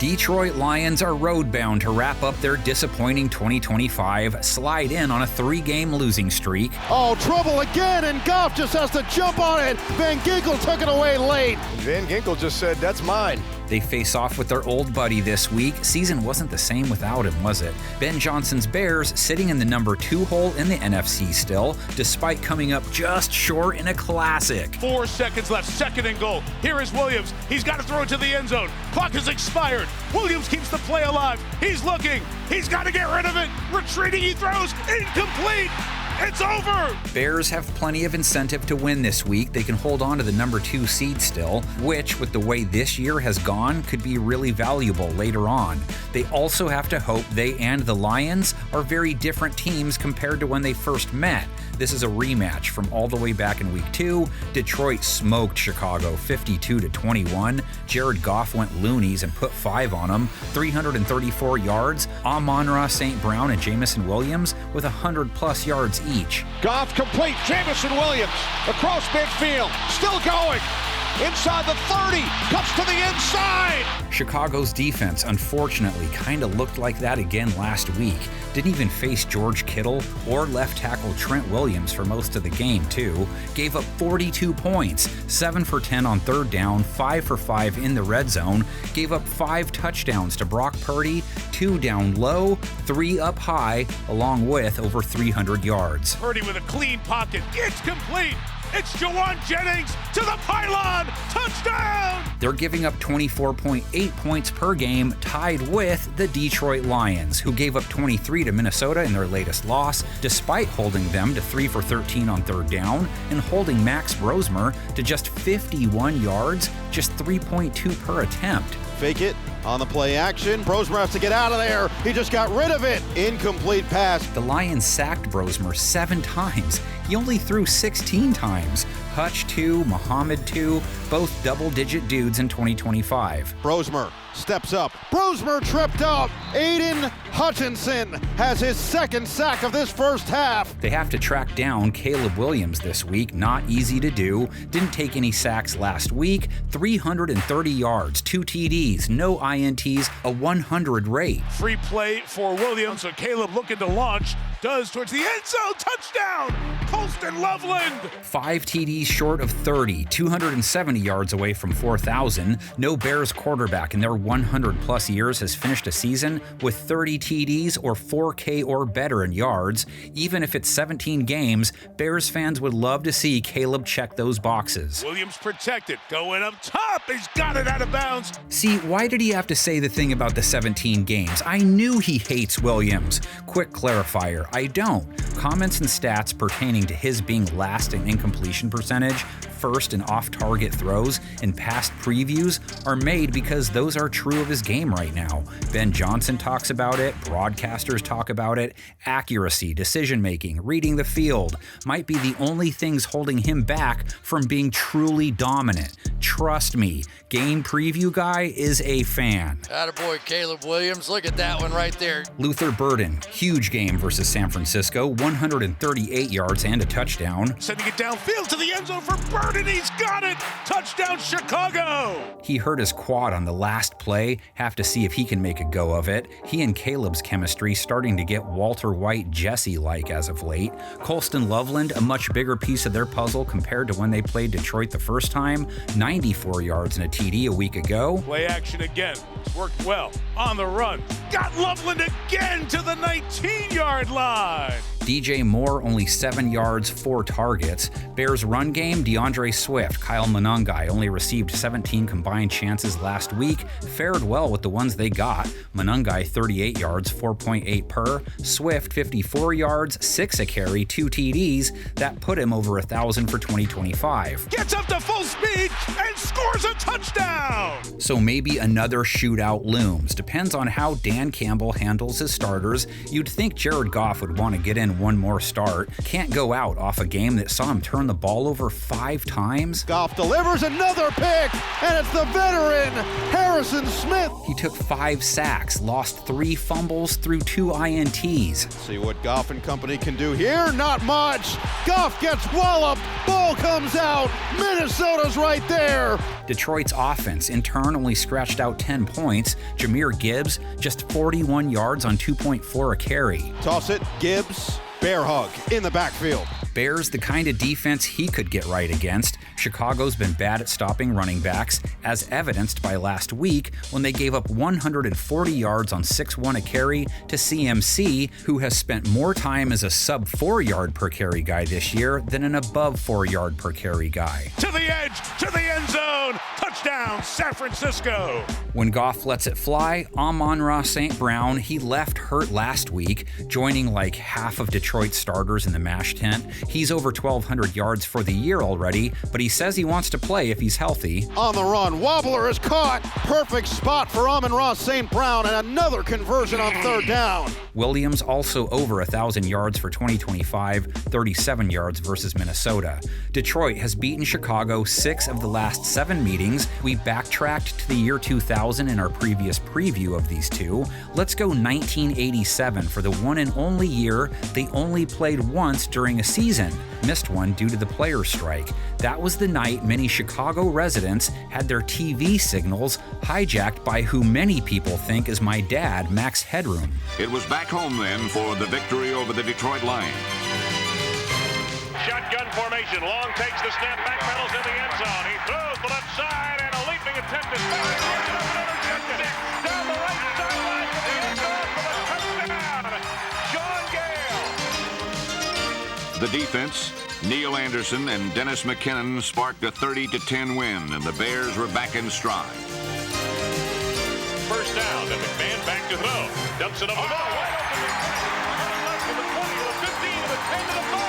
Detroit Lions are road-bound to wrap up their disappointing 2025, slide in on a 3-game losing streak. Oh, trouble again, and Goff just has to jump on it. Van Ginkel took it away late. Van Ginkel just said, "That's mine." They face off with their old buddy this week. Season wasn't the same without him, was it? Ben Johnson's Bears sitting in the number 2 hole in the NFC still, despite coming up just short in a classic. 4 seconds left, 2nd and goal. Here is Williams. He's got to throw it to the end zone. Clock has expired. Williams keeps the play alive. He's looking. He's got to get rid of it. Retreating, he throws. Incomplete. It's over! Bears have plenty of incentive to win this week. They can hold on to the number 2 seed still, which, with the way this year has gone, could be really valuable later on. They also have to hope they and the Lions are very different teams compared to when they first met. This is a rematch from all the way back in week 2. Detroit smoked Chicago 52-21. Jared Goff went loonies and put 5 on them, 334 yards. Amon-Ra St. Brown and Jamison Williams with 100+ yards each. Goff complete. Jamison Williams across midfield. Still going. Inside the 30. Cuts to the inside. Chicago's defense, unfortunately, kind of looked like that again last week. Didn't even face George Kittle or left tackle Trent Williams for most of the game, too. Gave up 42 points, 7 for 10 on 3rd down, 5 for 5 in the red zone. Gave up 5 touchdowns to Brock Purdy, 2 down low, 3 up high, along with over 300 yards. Purdy with a clean pocket. It's complete. It's Jawan Jennings to the pylon. Touchdown! They're giving up 24.8 points per game, tied with the Detroit Lions, who gave up 23 to Minnesota in their latest loss, despite holding them to 3 for 13 on 3rd down and holding Max Brosmer to just 51 yards, just 3.2 per attempt. Fake it on the play action. Brosmer has to get out of there. He just got rid of it. Incomplete pass. The Lions sacked Brosmer 7 times. He only threw 16 times. Hutch 2, Muhammad 2, both double-digit dudes in 2025. Brosmer steps up. Brosmer tripped up. Aiden Hutchinson has his 2nd sack of this first half. They have to track down Caleb Williams this week. Not easy to do. Didn't take any sacks last week. 330 yards, 2 TDs, no INTs, a 100 rate. Free play for Williams. So Caleb looking to launch. Does towards the end zone. Touchdown! Colston Loveland! 5 TDs short of 30, 270 yards away from 4,000. No Bears quarterback in their 100+ years has finished a season with 30 TDs or 4K or better in yards. Even if it's 17 games, Bears fans would love to see Caleb check those boxes. Williams protected. Going up top. He's got it out of bounds. See, why did he have to say the thing about the 17 games? I knew he hates Williams. Quick clarifier, I don't. Comments and stats pertaining to his being last in incompletion percentage, first in off-target throws, and past previews are made because those are true of his game right now. Ben Johnson talks about it, broadcasters talk about it. Accuracy, decision-making, reading the field might be the only things holding him back from being truly dominant. Trust me, game preview guy is a fan. Attaboy, Caleb Williams. Look at that one right there. Luther Burden, huge game versus San Francisco, 138 yards and a touchdown. Sending it downfield to the end zone for Burden. He's got it. Touchdown, Chicago. He hurt his quad on the last play. Have to see if he can make a go of it. He and Caleb's chemistry starting to get Walter White Jesse-like as of late. Colston Loveland, a much bigger piece of their puzzle compared to when they played Detroit the first time. 94 yards and a TD a week ago. Play action again. It's worked well. On the run. Got Loveland again to the 19-yard line. DJ Moore, only 7 yards, 4 targets. Bears run game, DeAndre Swift, Kyle Monangai only received 17 combined chances last week. Fared well with the ones they got. Monangai 38 yards, 4.8 per. Swift 54 yards, 6 a carry, 2 TDs. That put him over 1,000 for 2025. Gets up to full speed and scores a touchdown! So maybe another shootout looms. Depends on how Dan Campbell handles his starters. You'd think Jared Goff would want to get in one more start. Can't go out off a game that saw him turn the ball over 5 times. Goff delivers another pick, and it's the veteran, Harrison Smith. He took 5 sacks, lost 3 fumbles, threw 2 INTs. See what Goff and company can do here? Not much. Goff gets walloped. Ball comes out. Minnesota's right there. Detroit's offense in turn only scratched out 10 points. Jahmyr Gibbs just 41 yards on 2.4 a carry. Toss it, Gibbs, bear hug in the backfield. Bears the kind of defense he could get right against. Chicago's been bad at stopping running backs, as evidenced by last week when they gave up 140 yards on 6-1 a carry to CMC, who has spent more time as a sub 4 yard per carry guy this year than an above 4 yard per carry guy. To the edge, to the end zone. Touchdown, San Francisco. When Goff lets it fly, Amon-Ra St. Brown, he left hurt last week, joining like half of Detroit's starters in the MASH tent. He's over 1,200 yards for the year already, but he says he wants to play if he's healthy. On the run, Wobbler is caught. Perfect spot for Amon-Ra St. Brown, and another conversion on 3rd down. Williams also over 1,000 yards for 2025, 37 yards versus Minnesota. Detroit has beaten Chicago 6 of the last 7 meetings. We backtracked to the year 2000 in our previous preview of these two. Let's go 1987 for the one and only year they only played once during a season. Missed one due to the players' strike. That was the night many Chicago residents had their TV signals hijacked by who many people think is my dad, Max Headroom. It was back home then for the victory over the Detroit Lions. Shotgun formation. Long takes the snap, back pedals in the end zone. He throws the left side, and a leaping attempt is found. Down the right sideline to the end zone for the touchdown. John Gale. The defense, Neil Anderson and Dennis McKinnon sparked a 30-10 win, and the Bears were back in stride. First down, and McMahon back to throw. Dumps it over the middle. Wide open. To the 20, to the 15, to the 10, to the 5.